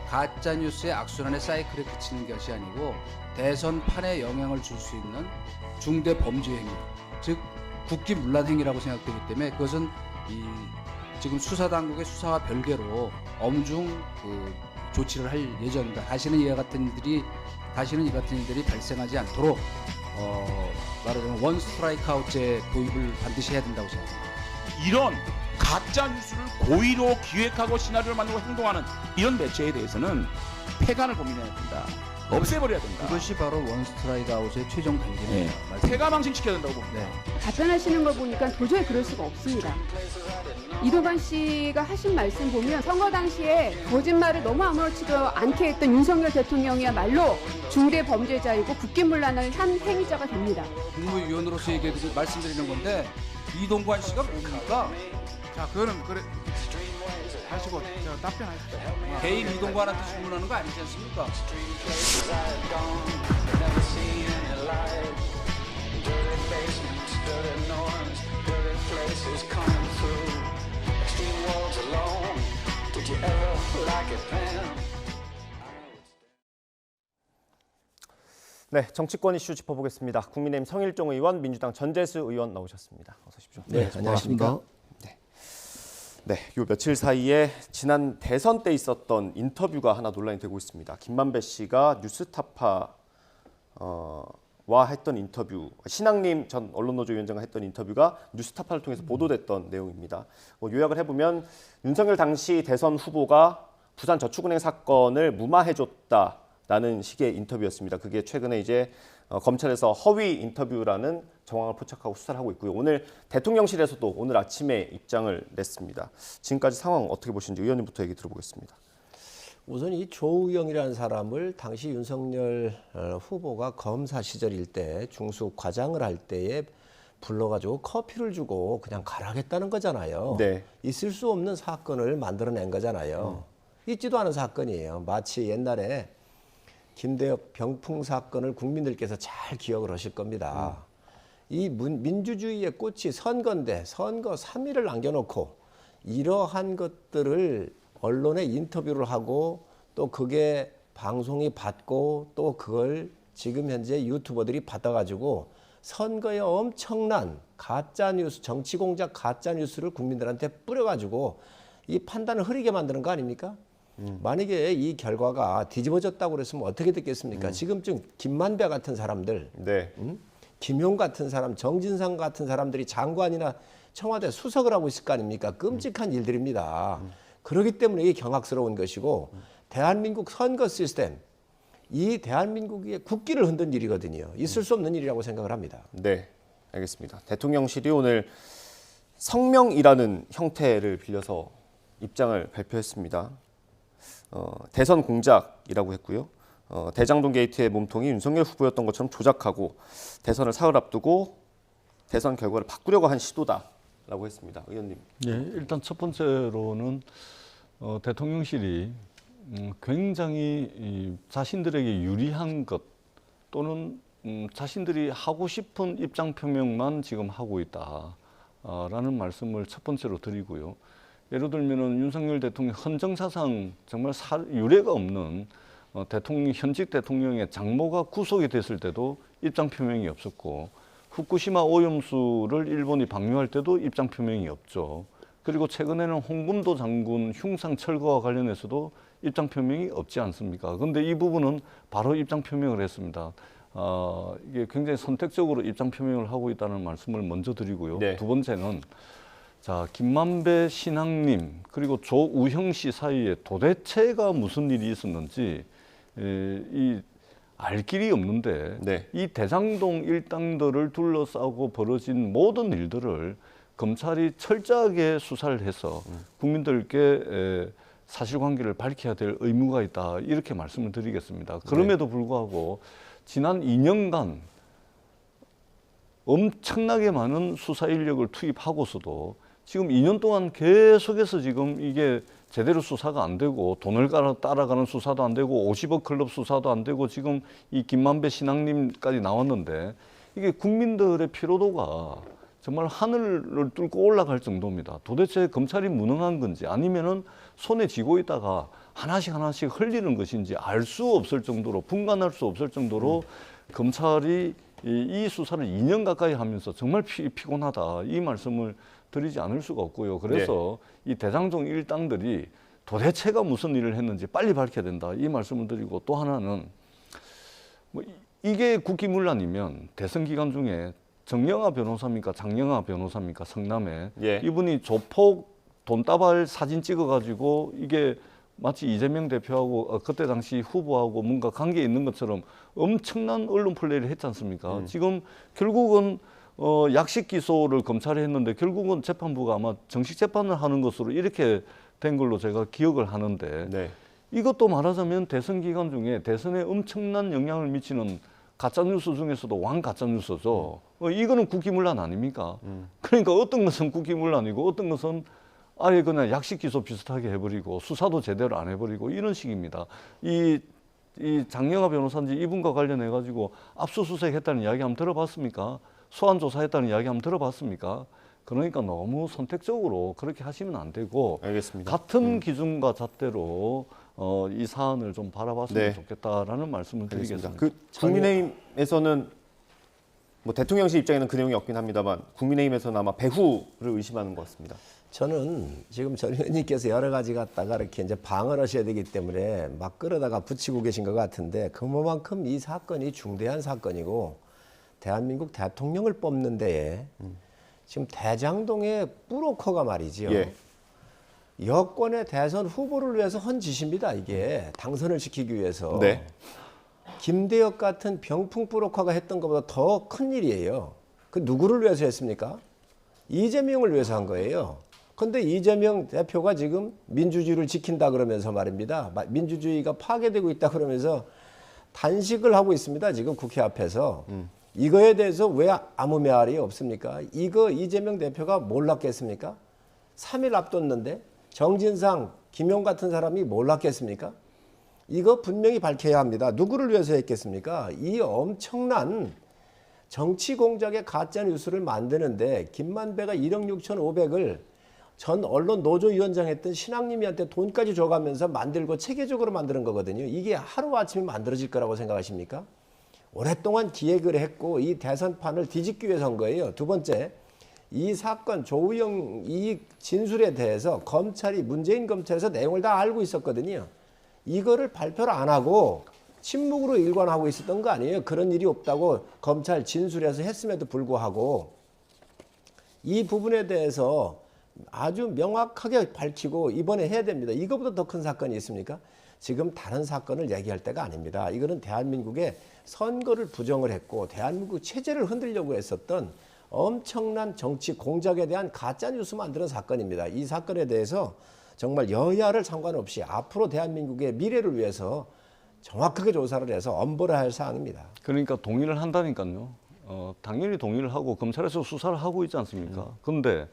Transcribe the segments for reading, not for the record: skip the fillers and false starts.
가짜 뉴스의 악순환의 사이클에 그치는 것이 아니고 대선판에 영향을 줄 수 있는 중대 범죄 행위, 즉 국기문란 행위라고 생각되기 때문에 그것은 지금 수사 당국의 수사와 별개로 엄중 조치를 할 예정입니다. 다시는 이 같은 일들이 발생하지 않도록 말하자면 원 스트라이크 아웃제 도입을 반드시 해야 된다고 생각합니다. 이런 가짜 뉴스를 고의로 기획하고 시나리오를 만들고 행동하는 이런 매체에 대해서는 폐간을 고민해야 된다. 없애버려야 된다. 그것이 바로 원 스트라이크 아웃의 최종 단계입니다. 폐가망신시켜야 된다고 봅니다. 네. 답변하시는 걸 보니까 도저히 그럴 수가 없습니다. 이도관 씨가 하신 말씀 보면 선거 당시에 거짓말을 너무 아무렇지도 않게 했던 윤석열 대통령이야말로 중대 범죄자이고 국기문란을 한 행위자가 됩니다. 국무위원으로서 말씀드리는 건데 이동관 씨가 뭡니까? 자, 그거는 그래 하시고 저 답변하십시오. 개인 이동관한테 질문하는 거 아니지 않습니까? 네, 정치권 이슈 짚어보겠습니다. 국민의힘 성일종 의원, 민주당 전재수 의원 나오셨습니다. 어서 오십시오. 네, 안녕하십니까. 네, 요 며칠 사이에 지난 대선 때 있었던 인터뷰가 하나 논란이 되고 있습니다. 김만배 씨가 뉴스타파와 했던 인터뷰, 신앙림 전 언론노조 위원장과 했던 인터뷰가 뉴스타파를 통해서 보도됐던 내용입니다. 요약을 해보면 윤석열 당시 대선 후보가 부산저축은행 사건을 무마해줬다라는 식의 인터뷰였습니다. 그게 최근에 이제 검찰에서 허위 인터뷰라는 정황을 포착하고 수사를 하고 있고요. 오늘 대통령실에서도 오늘 아침에 입장을 냈습니다. 지금까지 상황 어떻게 보시는지 의원님부터 얘기 들어보겠습니다. 우선 이 조우영이라는 사람을 당시 윤석열 후보가 검사 시절일 때 중수 과장을 할 때에 불러가지고 커피를 주고 그냥 가라겠다는 거잖아요. 네. 있을 수 없는 사건을 만들어낸 거잖아요. 있지도 않은 사건이에요. 마치 옛날에 김대엽 병풍 사건을 국민들께서 잘 기억을 하실 겁니다. 이 민주주의의 꽃이 선거인데 선거 3일을 남겨놓고 이러한 것들을 언론에 인터뷰를 하고 또 그게 방송이 받고 또 그걸 지금 현재 유튜버들이 받아가지고 선거에 엄청난 가짜뉴스, 정치공작 가짜뉴스를 국민들한테 뿌려가지고 이 판단을 흐리게 만드는 거 아닙니까? 만약에 이 결과가 뒤집어졌다고 그랬으면 어떻게 됐겠습니까? 지금쯤 김만배 같은 사람들, 네. 김용 같은 사람, 정진상 같은 사람들이 장관이나 청와대 수석을 하고 있을 거 아닙니까? 끔찍한 일들입니다. 그렇기 때문에 이게 경악스러운 것이고 대한민국 선거 시스템, 이 대한민국의 국기를 흔든 일이거든요. 있을 수 없는 일이라고 생각을 합니다. 네, 알겠습니다. 대통령실이 오늘 성명이라는 형태를 빌려서 입장을 발표했습니다. 대선 공작이라고 했고요. 대장동 게이트의 몸통이 윤석열 후보였던 것처럼 조작하고 대선을 사흘 앞두고 대선 결과를 바꾸려고 한 시도다라고 했습니다. 의원님. 예, 일단 첫 번째로는 대통령실이 굉장히 자신들에게 유리한 것 또는 자신들이 하고 싶은 입장 표명만 지금 하고 있다라는 말씀을 첫 번째로 드리고요. 예를 들면은 윤석열 대통령 헌정사상 정말 유례가 없는 현직 대통령의 장모가 구속이 됐을 때도 입장 표명이 없었고 후쿠시마 오염수를 일본이 방류할 때도 입장 표명이 없죠. 그리고 최근에는 홍금도 장군 흉상 철거와 관련해서도 입장 표명이 없지 않습니까? 그런데 이 부분은 바로 입장 표명을 했습니다. 이게 굉장히 선택적으로 입장 표명을 하고 있다는 말씀을 먼저 드리고요. 네. 두 번째는 자, 김만배 신앙님 그리고 조우형 씨 사이에 도대체가 무슨 일이 있었는지 알 길이 없는데 네. 이 대장동 일당들을 둘러싸고 벌어진 모든 일들을 검찰이 철저하게 수사를 해서 국민들께 사실관계를 밝혀야 될 의무가 있다 이렇게 말씀을 드리겠습니다. 그럼에도 불구하고 지난 2년간 엄청나게 많은 수사 인력을 투입하고서도 지금 2년 동안 계속해서 지금 이게 제대로 수사가 안 되고 돈을 따라가는 수사도 안 되고 50억 클럽 수사도 안 되고 지금 이 김만배 신앙님까지 나왔는데 이게 국민들의 피로도가 정말 하늘을 뚫고 올라갈 정도입니다. 도대체 검찰이 무능한 건지 아니면은 손에 쥐고 있다가 하나씩 흘리는 것인지 알 수 없을 정도로, 분간할 수 없을 정도로 검찰이 이 수사를 2년 가까이 하면서 정말 피곤하다, 이 말씀을 드리지 않을 수가 없고요. 그래서 이 대장동 일당들이 도대체가 무슨 일을 했는지 빨리 밝혀야 된다, 이 말씀을 드리고, 또 하나는 뭐 이게 국기문란이면 대선 기간 중에 정영아 변호사입니까, 장영아 변호사입니까, 성남에 이분이 조폭 돈다발 사진 찍어가지고 이게 마치 이재명 대표하고 그때 당시 후보하고 뭔가 관계 있는 것처럼 엄청난 언론 플레이를 했지 않습니까? 지금 결국은 약식 기소를 검찰이 했는데 결국은 재판부가 아마 정식 재판을 하는 것으로 이렇게 된 걸로 제가 기억을 하는데, 이것도 말하자면 대선 기간 중에 대선에 엄청난 영향을 미치는 가짜뉴스 중에서도 왕가짜뉴스죠. 이거는 국기문란 아닙니까? 그러니까 어떤 것은 국기문란이고 어떤 것은 아예 그냥 약식 기소 비슷하게 해버리고 수사도 제대로 안 해버리고 이런 식입니다. 이 장영아 변호사인지 이분과 관련해 가지고 압수수색 했다는 이야기 한번 들어봤습니까? 소환 조사했다는 이야기 한번 들어봤습니까? 그러니까 너무 선택적으로 그렇게 하시면 안 되고, 알겠습니다. 같은 기준과 잣대로 이 사안을 좀 바라봤으면 좋겠다라는 말씀을 드리겠습니다. 그 국민의힘에서는 뭐 대통령실 입장에는 그 내용이 없긴 합니다만 국민의힘에서는 아마 배후를 의심하는 것 같습니다. 저는 지금 전 의원님께서 여러 가지 갖다가 이렇게 이제 방어하셔야 되기 때문에 막 끌어다가 붙이고 계신 것 같은데, 그만큼 이 사건이 중대한 사건이고 대한민국 대통령을 뽑는 데에 지금 대장동의 브로커가 말이죠. 여권의 대선 후보를 위해서 헌 짓입니다. 이게 당선을 시키기 위해서. 김대엽 같은 병풍 브로커가 했던 것보다 더 큰 일이에요. 그 누구를 위해서 했습니까? 이재명을 위해서 한 거예요. 그런데 이재명 대표가 지금 민주주의를 지킨다 그러면서 말입니다. 민주주의가 파괴되고 있다 그러면서 단식을 하고 있습니다. 지금 국회 앞에서. 이거에 대해서 왜 아무 말이 없습니까? 이거 이재명 대표가 몰랐겠습니까? 3일 앞뒀는데 정진상, 김용 같은 사람이 몰랐겠습니까? 이거 분명히 밝혀야 합니다. 누구를 위해서 했겠습니까? 이 엄청난 정치 공작의 가짜 뉴스를 만드는데 김만배가 1억 6,500을 전 언론 노조위원장 했던 신학님한테 돈까지 줘가면서 만들고 체계적으로 만드는 거거든요. 이게 하루아침에 만들어질 거라고 생각하십니까? 오랫동안 기획을 했고 이 대선판을 뒤집기 위해서 한 거예요. 두 번째, 이 사건 조우영 이 진술에 대해서 검찰이, 문재인 검찰에서 내용을 다 알고 있었거든요. 이거를 발표를 안 하고 침묵으로 일관하고 있었던 거 아니에요. 그런 일이 없다고 검찰 진술에서 했음에도 불구하고 이 부분에 대해서 아주 명확하게 밝히고 이번에 해야 됩니다. 이거보다 더 큰 사건이 있습니까? 지금 다른 사건을 얘기할 때가 아닙니다. 이거는 대한민국의 선거를 부정을 했고 대한민국 체제를 흔들려고 했었던 엄청난 정치 공작에 대한 가짜뉴스 만드는 사건입니다. 이 사건에 대해서 정말 여야를 상관없이 앞으로 대한민국의 미래를 위해서 정확하게 조사를 해서 엄벌해야 할 사항입니다. 그러니까 동의를 한다니까요. 당연히 동의를 하고 검찰에서 수사를 하고 있지 않습니까? 그런데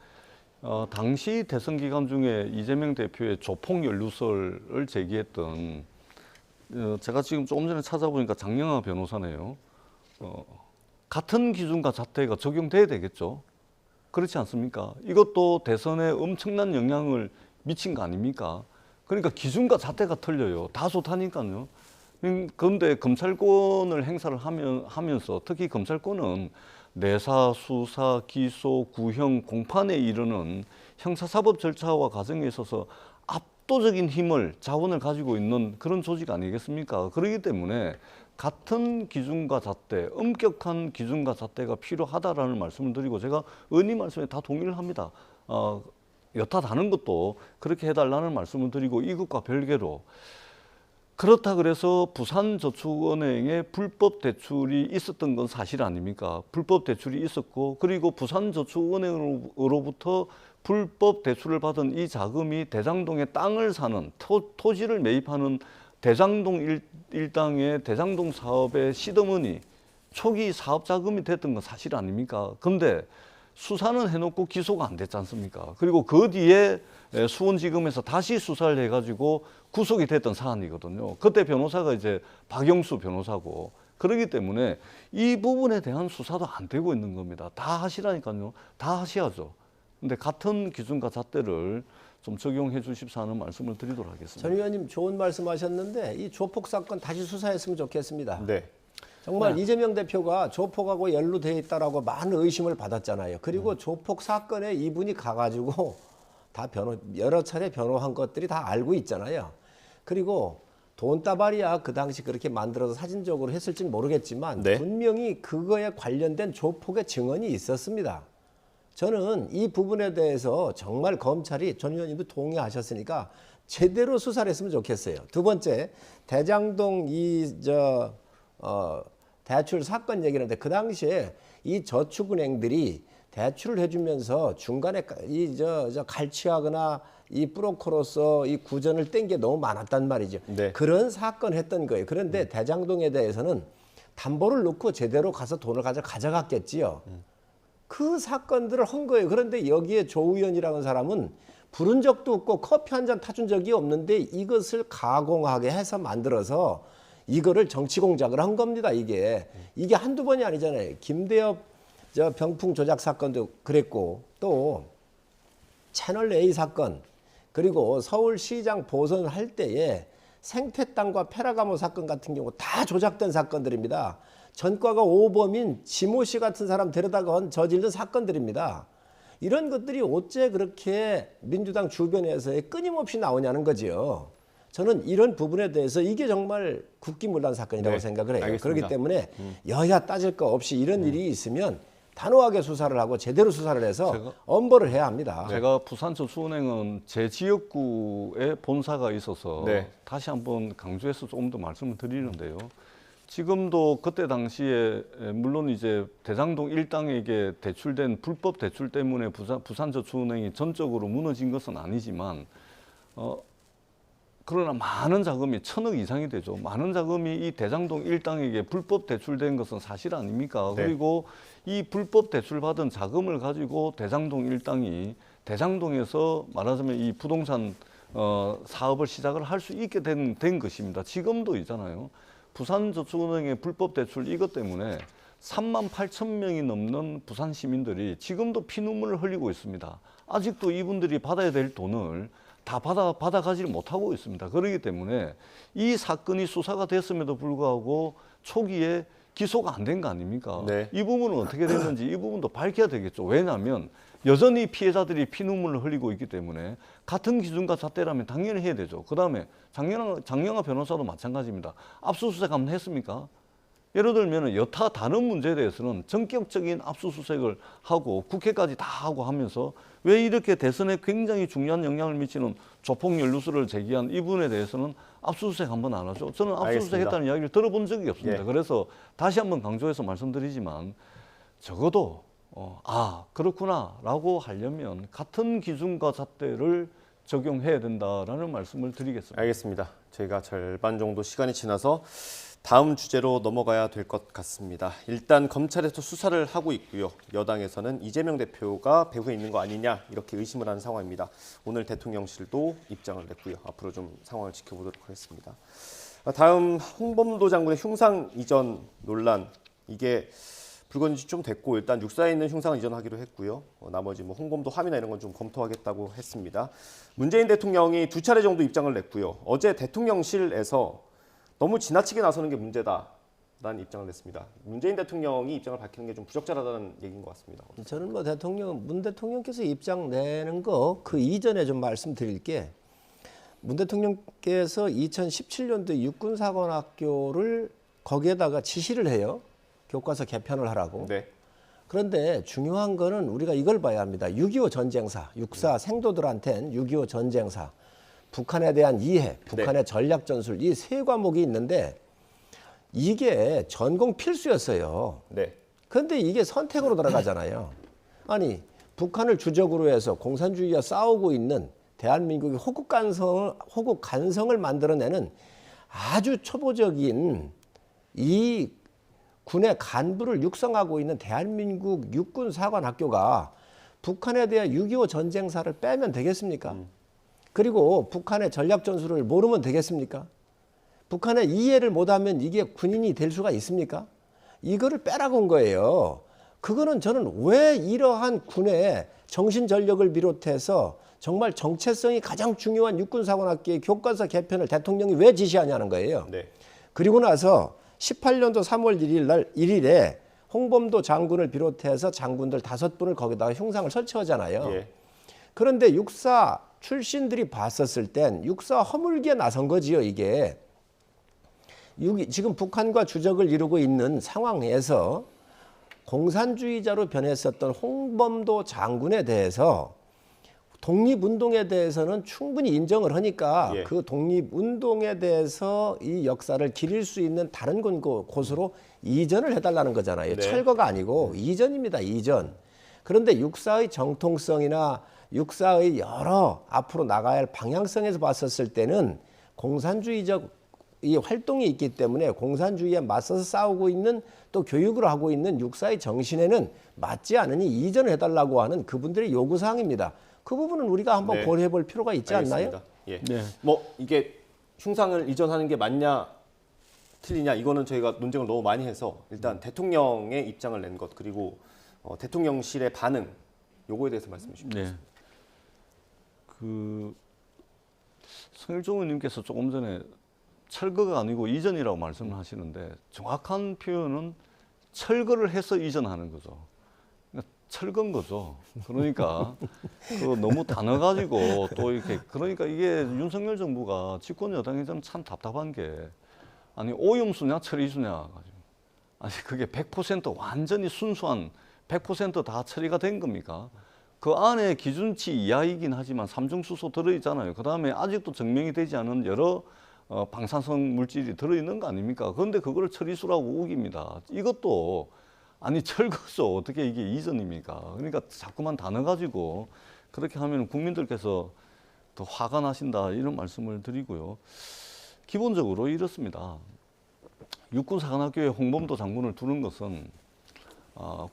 당시 대선 기간 중에 이재명 대표의 조폭 연루설을 제기했던 제가 지금 조금 전에 찾아보니까 장영아 변호사네요. 같은 기준과 잣대가 적용돼야 되겠죠. 그렇지 않습니까? 이것도 대선에 엄청난 영향을 미친 거 아닙니까? 그러니까 기준과 잣대가 틀려요. 다 좋다니까요. 그런데 검찰권을 행사를 하면서 특히 검찰권은 내사, 수사, 기소, 구형, 공판에 이르는 형사사법 절차와 과정에 있어서 압도적인 힘을, 자원을 가지고 있는 그런 조직 아니겠습니까? 그렇기 때문에 같은 기준과 잣대, 엄격한 기준과 잣대가 필요하다라는 말씀을 드리고, 제가 의원님 말씀에 다 동의를 합니다. 여타 다른 것도 그렇게 해달라는 말씀을 드리고, 이것과 별개로 그렇다 그래서 부산저축은행에 불법 대출이 있었던 건 사실 아닙니까? 불법 대출이 있었고, 그리고 부산저축은행으로부터 불법 대출을 받은 이 자금이 대장동에 땅을 사는, 토지를 매입하는 대장동 일당의 대장동 사업의 시드머니, 초기 사업 자금이 됐던 건 사실 아닙니까? 근데 수사는 해놓고 기소가 안 됐지 않습니까? 그리고 그 뒤에 수원지검에서 다시 수사를 해가지고 구속이 됐던 사안이거든요. 그때 변호사가 이제 박영수 변호사고, 그렇기 때문에 이 부분에 대한 수사도 안 되고 있는 겁니다. 다 하시라니까요. 다 하셔야죠. 근데 같은 기준과 잣대를 좀 적용해 주십사 하는 말씀을 드리도록 하겠습니다. 전 의원님 좋은 말씀하셨는데 이 조폭 사건 다시 수사했으면 좋겠습니다. 네. 정말 이재명 대표가 조폭하고 연루돼 있다라고 많은 의심을 받았잖아요. 그리고 조폭 사건에 이분이 가가지고 다 여러 차례 변호한 것들이 다 알고 있잖아요. 그리고 돈다발이야 그 당시 그렇게 만들어서 사진적으로 했을지는 모르겠지만 네. 분명히 그거에 관련된 조폭의 증언이 있었습니다. 저는 이 부분에 대해서 정말 검찰이 전 의원님도 동의하셨으니까 제대로 수사를 했으면 좋겠어요. 두 번째, 대장동 대출 사건 얘기하는데 그 당시에 이 저축은행들이 대출을 해주면서 중간에 갈취하거나 이 브로커로서 이 구전을 뗀 게 너무 많았단 말이죠. 네. 그런 사건 했던 거예요. 그런데 대장동에 대해서는 담보를 놓고 제대로 가서 돈을 가져갔겠지요. 그 사건들을 한 거예요. 그런데 여기에 조 의원이라는 사람은 부른 적도 없고 커피 한 잔 타준 적이 없는데 이것을 가공하게 해서 만들어서 이거를 정치 공작을 한 겁니다. 이게 한두 번이 아니잖아요. 김대엽 병풍 조작 사건도 그랬고 또 채널 A 사건 그리고 서울시장 보선할 때에 생태 땅과 페라가모 사건 같은 경우 다 조작된 사건들입니다. 전과가 오범인 지모 씨 같은 사람 데려다가 저지른 사건들입니다. 이런 것들이 어째 그렇게 민주당 주변에서 끊임없이 나오냐는 거지요. 저는 이런 부분에 대해서 이게 정말 국기문란 사건이라고 네, 생각을 해요. 알겠습니다. 그렇기 때문에 여야 따질 거 없이 이런 일이 있으면 단호하게 수사를 하고 제대로 수사를 해서 엄벌을 해야 합니다. 제가 부산저축은행은 제 지역구에 본사가 있어서 네. 다시 한번 강조해서 조금 더 말씀을 드리는데요. 지금도 그때 당시에 물론 이제 대장동 일당에게 대출된 불법 대출 때문에 부산저축은행이 전적으로 무너진 것은 아니지만 그러나 많은 자금이 1,000억 이상이 되죠. 많은 자금이 이 대장동 일당에게 불법 대출된 것은 사실 아닙니까? 네. 그리고 이 불법 대출받은 자금을 가지고 대장동 일당이 대장동에서 말하자면 이 부동산 사업을 시작을 할 수 있게 된 것입니다. 지금도 있잖아요. 부산저축은행의 불법 대출 이것 때문에 38,000명이 넘는 부산 시민들이 지금도 피눈물을 흘리고 있습니다. 아직도 이분들이 받아야 될 돈을 다 받아가지를 못하고 있습니다. 그렇기 때문에 이 사건이 수사가 됐음에도 불구하고 초기에 기소가 안 된 거 아닙니까? 네. 이 부분은 어떻게 됐는지 이 부분도 밝혀야 되겠죠. 왜냐하면 여전히 피해자들이 피눈물을 흘리고 있기 때문에 같은 기준과 잣대라면 당연히 해야 되죠. 그다음에 장영하 변호사도 마찬가지입니다. 압수수색 한번 했습니까? 예를 들면 여타 다른 문제에 대해서는 전격적인 압수수색을 하고 국회까지 다 하고 하면서 왜 이렇게 대선에 굉장히 중요한 영향을 미치는 조폭 연루설을 제기한 이분에 대해서는 압수수색 한번 안 하죠. 저는 압수수색 했다는 이야기를 들어본 적이 없습니다. 예. 그래서 다시 한번 강조해서 말씀드리지만 적어도 그렇구나라고 하려면 같은 기준과 잣대를 적용해야 된다라는 말씀을 드리겠습니다. 알겠습니다. 저희가 절반 정도 시간이 지나서 다음 주제로 넘어가야 될 것 같습니다. 일단 검찰에서 수사를 하고 있고요. 여당에서는 이재명 대표가 배후에 있는 거 아니냐 이렇게 의심을 하는 상황입니다. 오늘 대통령실도 입장을 냈고요. 앞으로 좀 상황을 지켜보도록 하겠습니다. 다음 홍범도 장군의 흉상 이전 논란 이게 불거진 지 좀 됐고 일단 육사에 있는 흉상을 이전하기로 했고요. 나머지 뭐 홍범도 함이나 이런 건 좀 검토하겠다고 했습니다. 문재인 대통령이 2차례 정도 입장을 냈고요. 어제 대통령실에서 너무 지나치게 나서는 게 문제다라는 입장을 냈습니다. 문재인 대통령이 입장을 밝히는 게 좀 부적절하다는 얘기인 것 같습니다. 저는 문 대통령께서 입장 내는 거 그 이전에 좀 말씀드릴 게 문 대통령께서 2017년도 육군사관학교를 거기에다가 지시를 해요. 교과서 개편을 하라고. 네. 그런데 중요한 거는 우리가 이걸 봐야 합니다. 6.25 전쟁사, 육사 생도들한테는 6.25 전쟁사, 북한에 대한 이해, 북한의 전략 전술 이 세 과목이 있는데 이게 전공 필수였어요. 네. 그런데 이게 선택으로 들어가잖아요. 아니 북한을 주적으로 해서 공산주의와 싸우고 있는 대한민국의 호국 간성을 만들어내는 아주 초보적인 이 군의 간부를 육성하고 있는 대한민국 육군사관학교가 북한에 대한 6.25 전쟁사를 빼면 되겠습니까? 그리고 북한의 전략 전술을 모르면 되겠습니까? 북한에 이해를 못하면 이게 군인이 될 수가 있습니까? 이거를 빼라고 한 거예요. 그거는 저는 왜 이러한 군의 정신전력을 비롯해서 정말 정체성이 가장 중요한 육군사관학교의 교과서 개편을 대통령이 왜 지시하냐는 거예요. 네. 그리고 나서 18년도 3월 1일에 홍범도 장군을 비롯해서 장군들 5분을 거기다가 흉상을 설치하잖아요. 예. 그런데 육사 출신들이 봤었을 땐 육사 허물기에 나선 거지요, 이게. 지금 북한과 주적을 이루고 있는 상황에서 공산주의자로 변했었던 홍범도 장군에 대해서 독립운동에 대해서는 충분히 인정을 하니까 예. 그 독립운동에 대해서 이 역사를 기릴 수 있는 다른 곳으로 이전을 해달라는 거잖아요. 네. 철거가 아니고 이전입니다. 이전. 그런데 육사의 정통성이나 육사의 여러 앞으로 나가야 할 방향성에서 봤었을 때는 공산주의적 이 활동이 있기 때문에 공산주의에 맞서서 싸우고 있는 또 교육을 하고 있는 육사의 정신에는 맞지 않으니 이전을 해달라고 하는 그분들의 요구사항입니다. 그 부분은 우리가 한번 네. 고려해 볼 필요가 있지 않나요? 알겠습니다. 예. 네. 뭐 이게 흉상을 이전하는 게 맞냐 틀리냐 이거는 저희가 논쟁을 너무 많이 해서 일단 대통령의 입장을 낸 것 그리고 대통령실의 반응 요거에 대해서 말씀해 주시면 네. 그 성일종 의원님께서 조금 전에 철거가 아니고 이전이라고 말씀을 하시는데 정확한 표현은 철거를 해서 이전하는 거죠. 그러니까 철거인 거죠. 그러니까 그 너무 단어 가지고 또 이렇게 그러니까 이게 윤석열 정부가 집권 여당에서는 참 답답한 게 아니 오염수냐 처리수냐 가지고 아니 그게 100% 완전히 순수한 100% 처리가 된 겁니까? 그 안에 기준치 이하이긴 하지만 삼중수소 들어있잖아요. 그 다음에 아직도 증명이 되지 않은 여러 방사성 물질이 들어있는 거 아닙니까? 그런데 그걸 처리수라고 우깁니다. 이것도 아니 철거죠. 어떻게 이게 이전입니까? 그러니까 자꾸만 단어 가지고 그렇게 하면 국민들께서 더 화가 나신다 이런 말씀을 드리고요. 기본적으로 이렇습니다. 육군사관학교에 홍범도 장군을 두는 것은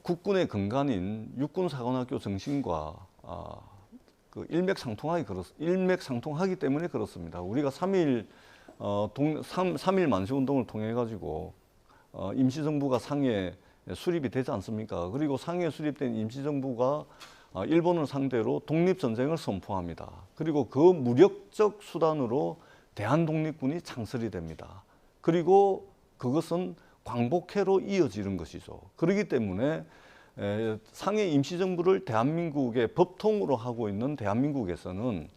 국군의 근간인 육군사관학교 정신과 그 일맥상통하기 때문에 그렇습니다. 우리가 3.1 만세운동을 통해 가지고 임시정부가 상해 수립이 되지 않습니까? 그리고 상해 수립된 임시정부가 일본을 상대로 독립전쟁을 선포합니다. 그리고 그 무력적 수단으로 대한독립군이 창설이 됩니다. 그리고 그것은 광복해로 이어지는 것이죠. 그렇기 때문에 상해 임시정부를 대한민국의 법통으로 하고 있는 대한민국에서는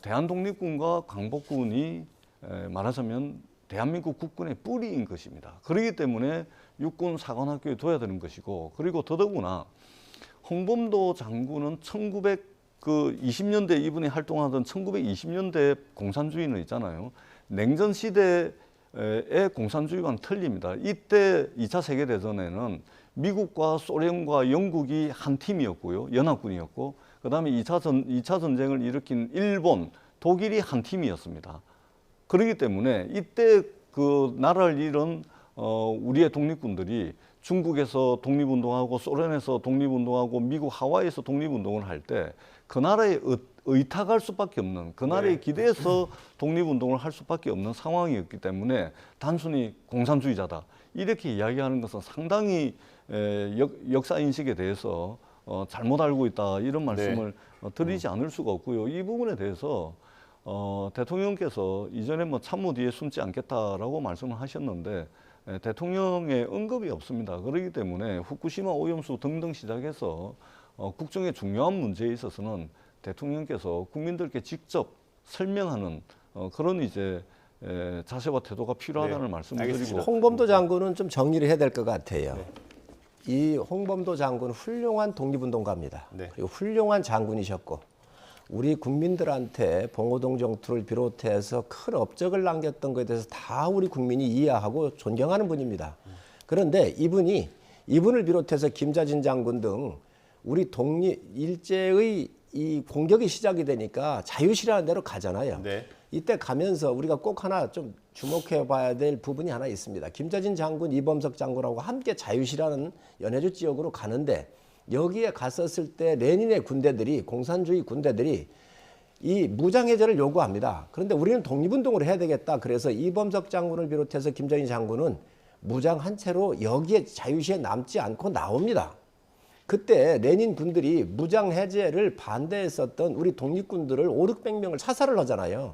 대한독립군과 광복군이 말하자면 대한민국 국군의 뿌리인 것입니다. 그렇기 때문에 육군사관학교에 둬야 되는 것이고 그리고 더더구나 홍범도 장군은 1920년대 이분이 활동하던 1920년대 공산주의는 있잖아요. 냉전 시대의 공산주의와는 틀립니다. 이때 2차 세계대전에는 미국과 소련과 영국이 한 팀이었고요. 연합군이었고 그다음에 2차 전쟁을 일으킨 일본, 독일이 한 팀이었습니다. 그렇기 때문에 이때 그 나라를 잃은 우리의 독립군들이 중국에서 독립운동하고 소련에서 독립운동하고 미국 하와이에서 독립운동을 할 때 그 나라에 의탁할 수밖에 없는 그 나라에 기대해서 독립운동을 할 수밖에 없는 상황이었기 때문에 단순히 공산주의자다 이렇게 이야기하는 것은 상당히 역사인식에 대해서 잘못 알고 있다 이런 말씀을 드리지 않을 수가 없고요. 이 부분에 대해서 대통령께서 이전에 뭐 참모 뒤에 숨지 않겠다라고 말씀을 하셨는데 대통령의 언급이 없습니다. 그렇기 때문에 후쿠시마 오염수 등등 시작해서 국정의 중요한 문제에 있어서는 대통령께서 국민들께 직접 설명하는 그런 이제 자세와 태도가 필요하다는 말씀을 드리고 홍범도 장군은 좀 정리를 해야 될 것 같아요. 이 홍범도 장군은 훌륭한 독립운동가입니다. 그리고 훌륭한 장군이셨고 우리 국민들한테 봉오동 정투를 비롯해서 큰 업적을 남겼던 것에 대해서 다 우리 국민이 이해하고 존경하는 분입니다. 그런데 이분을 비롯해서 김자진 장군 등 우리 독립 일제의 이 공격이 시작이 되니까 자유시라는 데로 가잖아요. 이때 가면서 우리가 꼭 하나 좀 주목해 봐야 될 부분이 하나 있습니다. 김자진 장군, 이범석 장군하고 함께 자유시라는 연해주 지역으로 가는데 여기에 갔었을 때 레닌의 군대들이 공산주의 군대들이 이 무장해제를 요구합니다. 그런데 우리는 독립운동을 해야 되겠다. 그래서 이범석 장군을 비롯해서 김정일 장군은 무장한 채로 여기에 자유시에 남지 않고 나옵니다. 그때 레닌 군들이 무장해제를 반대했었던 우리 독립군들을 500~600명을 사살을 하잖아요.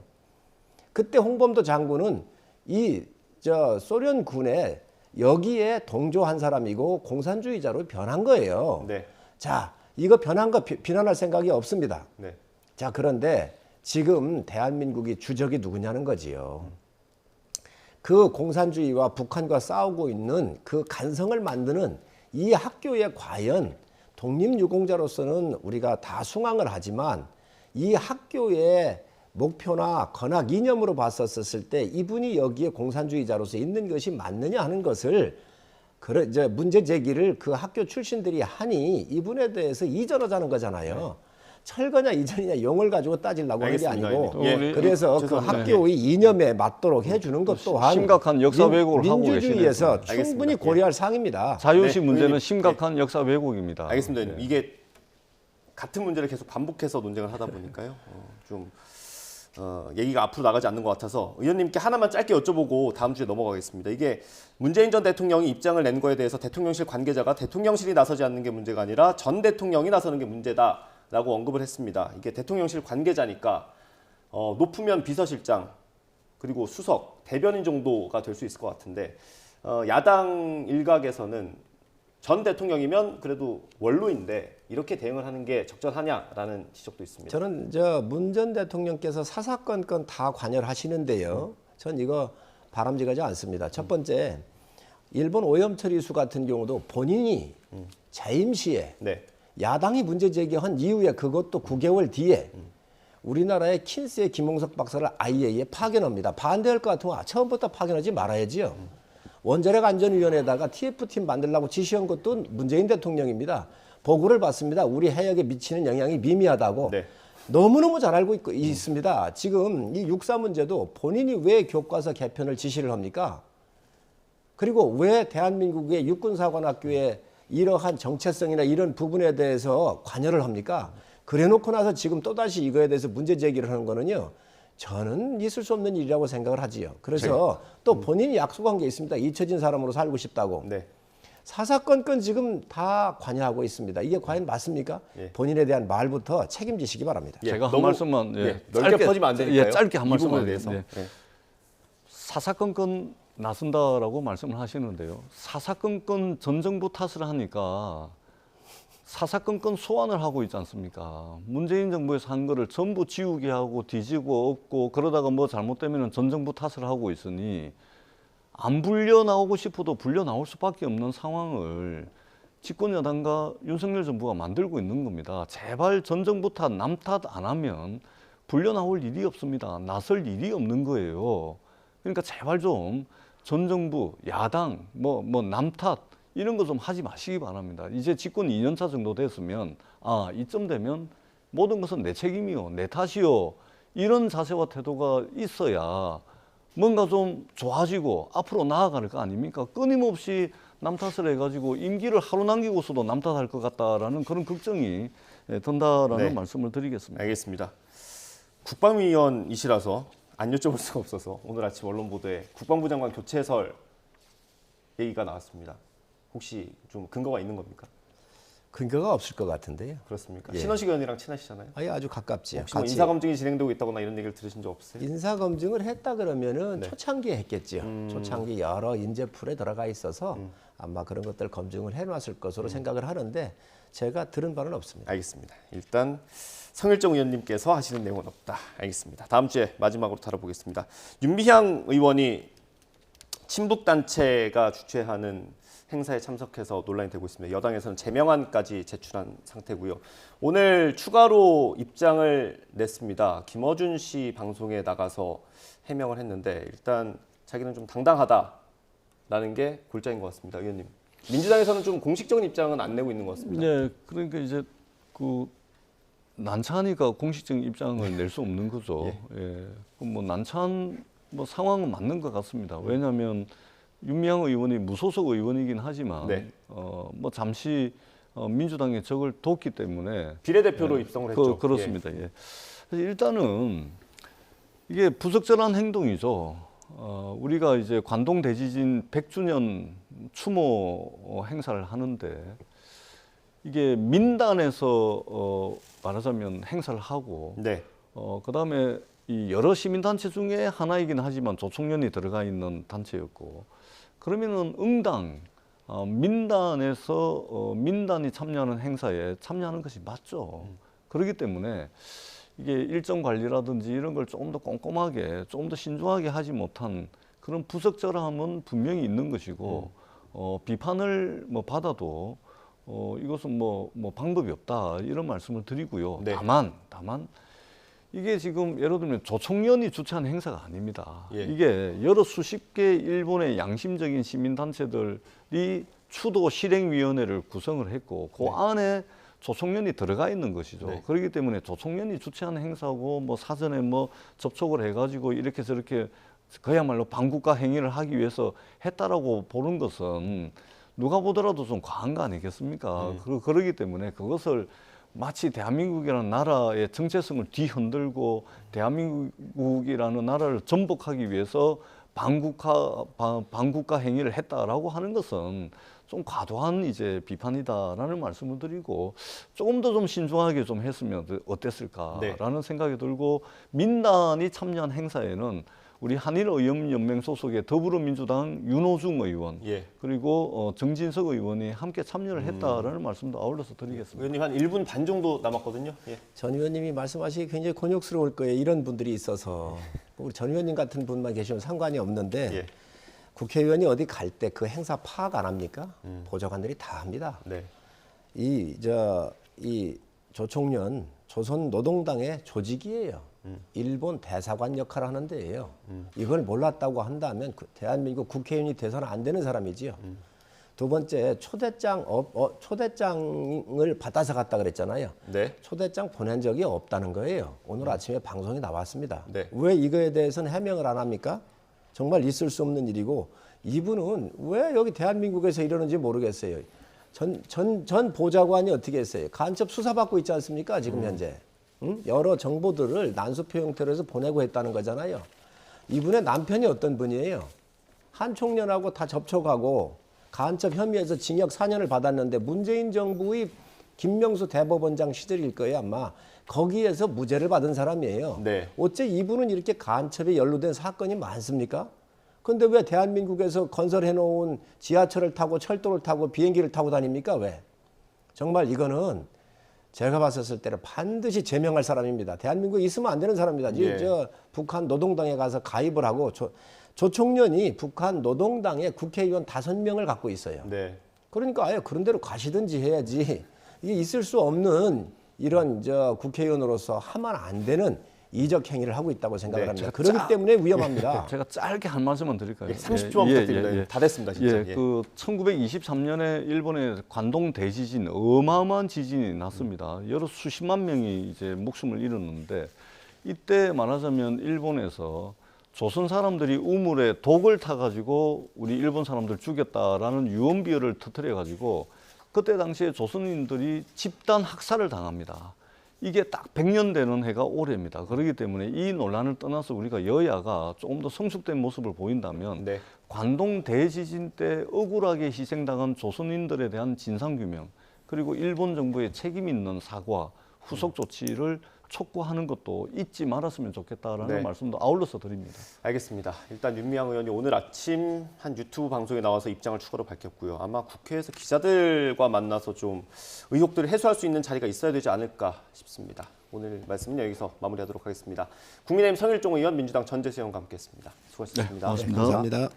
그때 홍범도 장군은 소련군에 여기에 동조한 사람이고 공산주의자로 변한 거예요. 네. 자, 이거 변한 거 비난할 생각이 없습니다. 네. 자, 그런데 지금 대한민국이 주적이 누구냐는 거지요. 그 공산주의와 북한과 싸우고 있는 그 간성을 만드는 이 학교에 과연 독립유공자로서는 우리가 다 숭앙을 하지만 이 학교의 목표나 건학 이념으로 봤었을 때 이분이 여기에 공산주의자로서 있는 것이 맞느냐 하는 것을 이제 문제 제기를 그 학교 출신들이 하니 이분에 대해서 이전하자는 거잖아요. 철거냐 이전이냐 용을 가지고 따지려고 하는 게 알겠습니다. 아니고 예. 그래서 그 죄송합니다. 학교의 이념에 맞도록 해주는 것 또한 심각한 역사 왜곡을 하고 민주주의에서 계시네요. 충분히 알겠습니다. 고려할 사항입니다. 자유시 네, 문제는 의원님. 심각한 역사 왜곡입니다. 알겠습니다. 의원님. 예. 이게 같은 문제를 계속 반복해서 논쟁을 하다 보니까요. 얘기가 앞으로 나가지 않는 것 같아서 의원님께 하나만 짧게 여쭤보고 다음 주에 넘어가겠습니다. 이게 문재인 전 대통령이 입장을 낸 거에 대해서 대통령실 관계자가 대통령실이 나서지 않는 게 문제가 아니라 전 대통령이 나서는 게 문제다라고 언급을 했습니다. 이게 대통령실 관계자니까 높으면 비서실장 그리고 수석, 대변인 정도가 될 수 있을 것 같은데 야당 일각에서는 전 대통령이면 그래도 원로인데 이렇게 대응을 하는 게 적절하냐라는 지적도 있습니다. 저는 문 전 대통령께서 사사건건 다 관여를 하시는데요. 전 이거 바람직하지 않습니다. 첫 번째, 일본 오염철 이수 같은 경우도 본인이 재임 시에 네. 야당이 문제 제기한 이후에 그것도 9개월 뒤에 우리나라의 킨스의 김홍석 박사를 IAEA에 파견합니다. 반대할 것 같으면 처음부터 파견하지 말아야지요. 원자력 안전위원회에다가 TF팀 만들라고 지시한 것도 문재인 대통령입니다. 보고를 받습니다. 우리 해역에 미치는 영향이 미미하다고. 네. 너무너무 잘 알고 있습니다. 지금 이 육사 문제도 본인이 왜 교과서 개편을 지시를 합니까? 그리고 왜 대한민국의 육군사관학교에 이러한 정체성이나 이런 부분에 대해서 관여를 합니까? 그래놓고 나서 지금 또다시 이거에 대해서 문제 제기를 하는 거는요. 저는 있을 수 없는 일이라고 생각을 하지요. 그래서 또 본인이 약속한 게 있습니다. 잊혀진 사람으로 살고 싶다고. 네. 사사건건 지금 다 관여하고 있습니다. 이게 과연 맞습니까? 예. 본인에 대한 말부터 책임지시기 바랍니다. 예, 제가 한 너무, 말씀만 넓게 퍼지면 안 되니까요. 짧게 한 이 말씀만 부분에 대해서. 예. 사사건건 나선다라고 말씀을 하시는데요. 사사건건 전 정부 탓을 하니까 사사건건 소환을 하고 있지 않습니까? 문재인 정부에서 한 거를 전부 지우게 하고 뒤지고 엎고 그러다가 뭐 잘못되면 전 정부 탓을 하고 있으니 안 불려 나오고 싶어도 불려 나올 수밖에 없는 상황을 집권 여당과 윤석열 정부가 만들고 있는 겁니다. 제발 전 정부 탓, 남 탓 안 하면 불려 나올 일이 없습니다. 나설 일이 없는 거예요. 그러니까 제발 좀 전 정부, 야당, 남 탓 이런 거 좀 하지 마시기 바랍니다. 이제 집권 2년차 정도 됐으면 이쯤 되면 모든 것은 내 책임이요, 내 탓이요 이런 자세와 태도가 있어야 뭔가 좀 좋아지고 앞으로 나아갈 거 아닙니까? 끊임없이 남 탓을 해가지고 임기를 하루 남기고서도 남 탓할 것 같다라는 그런 걱정이 든다라는 네. 말씀을 드리겠습니다. 알겠습니다. 국방위원이시라서 안 여쭤볼 수가 없어서 오늘 아침 언론 보도에 국방부 장관 교체설 얘기가 나왔습니다. 혹시 좀 근거가 있는 겁니까? 근거가 없을 것 같은데요. 그렇습니까? 예. 신원식 의원이랑 친하시잖아요. 아주 가깝지요. 혹시 뭐 인사검증이 진행되고 있다거나 이런 얘기를 들으신 적 없으세요? 인사검증을 했다 그러면은 네. 초창기에 했겠죠. 초창기 여러 인재풀에 들어가 있어서 아마 그런 것들 검증을 해놨을 것으로 생각을 하는데 제가 들은 바는 없습니다. 알겠습니다. 일단 성일정 의원님께서 하시는 내용은 없다. 알겠습니다. 다음 주에 마지막으로 다뤄보겠습니다. 윤미향 의원이 친북단체가 주최하는 행사에 참석해서 논란이 되고 있습니다. 여당에서는 제명안까지 제출한 상태고요. 오늘 추가로 입장을 냈습니다. 김어준 씨 방송에 나가서 해명을 했는데 일단 자기는 좀 당당하다라는 게 골자인 것 같습니다. 의원님. 민주당에서는 좀 공식적인 입장은 안 내고 있는 것 같습니다. 네, 그러니까 이제 그 난처하니까 공식적인 입장을 낼 수 없는 거죠. 예, 뭐 난처한 상황은 맞는 것 같습니다. 왜냐하면 윤미향 의원이 무소속 의원이긴 하지만 네. 잠시 민주당의 적을 뒀기 때문에 비례대표로 입성을 했죠. 그렇습니다. 예. 그래서 일단은 이게 부적절한 행동이죠. 우리가 이제 관동 대지진 100주년 추모 행사를 하는데 이게 민단에서 말하자면 행사를 하고 네. 그다음에 이 여러 시민단체 중에 하나이긴 하지만 조총련이 들어가 있는 단체였고 그러면은 응당 민단에서 민단이 참여하는 행사에 참여하는 것이 맞죠. 그렇기 때문에 이게 일정 관리라든지 이런 걸 조금 더 꼼꼼하게 조금 더 신중하게 하지 못한 그런 부적절함은 분명히 있는 것이고 비판을 뭐 받아도 이것은 뭐 방법이 없다 이런 말씀을 드리고요. 네. 다만 이게 지금 예를 들면 조총련이 주최한 행사가 아닙니다. 예. 이게 여러 수십 개 일본의 양심적인 시민단체들이 추도 실행위원회를 구성을 했고 그 안에 조총련이 들어가 있는 것이죠. 네. 그렇기 때문에 조총련이 주최한 행사고 뭐 사전에 뭐 접촉을 해가지고 이렇게 저렇게 그야말로 반국가 행위를 하기 위해서 했다라고 보는 것은 누가 보더라도 좀 과한 거 아니겠습니까? 그러기 때문에 그것을 마치 대한민국이라는 나라의 정체성을 뒤흔들고 대한민국이라는 나라를 전복하기 위해서 반국가 행위를 했다라고 하는 것은 좀 과도한 이제 비판이다라는 말씀을 드리고 조금 더 좀 신중하게 좀 했으면 어땠을까라는 생각이 들고 민단이 참여한 행사에는 우리 한일의원연맹 소속의 더불어민주당 윤호중 의원 예. 그리고 정진석 의원이 함께 참여를 했다라는 말씀도 아울러서 드리겠습니다. 의원님 한 1분 반 정도 남았거든요. 예. 전 의원님이 말씀하시기 굉장히 곤욕스러울 거예요. 이런 분들이 있어서 우리 전 의원님 같은 분만 계시면 상관이 없는데 예. 국회의원이 어디 갈 때 그 행사 파악 안 합니까? 보좌관들이 다 합니다. 네. 이 조총련 조선 노동당의 조직이에요. 일본 대사관 역할을 하는 데예요. 이걸 몰랐다고 한다면 대한민국 국회의원이 돼서는 안 되는 사람이지요. 두 번째 초대장을 받아서 갔다 그랬잖아요. 네. 초대장 보낸 적이 없다는 거예요. 오늘 아침에 방송에 나왔습니다. 네. 왜 이거에 대해서는 해명을 안 합니까? 정말 있을 수 없는 일이고 이분은 왜 여기 대한민국에서 이러는지 모르겠어요. 전 보좌관이 어떻게 했어요? 간첩 수사받고 있지 않습니까? 지금 현재. 여러 정보들을 난수표 형태로 해서 보내고 했다는 거잖아요. 이분의 남편이 어떤 분이에요? 한 총련하고 다 접촉하고 간첩 혐의에서 징역 4년을 받았는데 문재인 정부의 김명수 대법원장 시절일 거예요 아마. 거기에서 무죄를 받은 사람이에요. 네. 어째 이분은 이렇게 간첩에 연루된 사건이 많습니까? 근데 왜 대한민국에서 건설해놓은 지하철을 타고 철도를 타고 비행기를 타고 다닙니까? 왜? 정말 이거는 제가 봤었을 때는 반드시 제명할 사람입니다. 대한민국에 있으면 안 되는 사람입니다. 예. 저 북한 노동당에 가서 가입을 하고 조총련이 북한 노동당에 국회의원 5명을 갖고 있어요. 네. 그러니까 아예 그런 대로 가시든지 해야지 이게 있을 수 없는 이런 국회의원으로서 하면 안 되는 이적 행위를 하고 있다고 생각을 네, 합니다. 그렇기 때문에 위험합니다. 제가 짧게 한 말씀만 드릴까요? 예, 30초만 부탁드립니다. 다 됐습니다, 진짜. 예, 그 1923년에 일본의 관동 대지진 어마어마한 지진이 났습니다. 여러 수십만 명이 이제 목숨을 잃었는데 이때 말하자면 일본에서 조선 사람들이 우물에 독을 타가지고 우리 일본 사람들 죽였다라는 유언비어를 터뜨려가지고 그때 당시에 조선인들이 집단 학살을 당합니다. 이게 딱 100년 되는 해가 올해입니다. 그렇기 때문에 이 논란을 떠나서 우리가 여야가 조금 더 성숙된 모습을 보인다면 네. 관동 대지진 때 억울하게 희생당한 조선인들에 대한 진상규명 그리고 일본 정부의 책임 있는 사과, 후속 조치를 촉구하는 것도 잊지 말았으면 좋겠다라는 네. 말씀도 아울러서 드립니다. 알겠습니다. 일단 윤미향 의원이 오늘 아침 한 유튜브 방송에 나와서 입장을 추가로 밝혔고요. 아마 국회에서 기자들과 만나서 좀 의혹들을 해소할 수 있는 자리가 있어야 되지 않을까 싶습니다. 오늘 말씀은 여기서 마무리하도록 하겠습니다. 국민의힘 성일종 의원, 민주당 전재수 의원과 함께했습니다. 수고하셨습니다. 네, 고맙습니다. 감사합니다.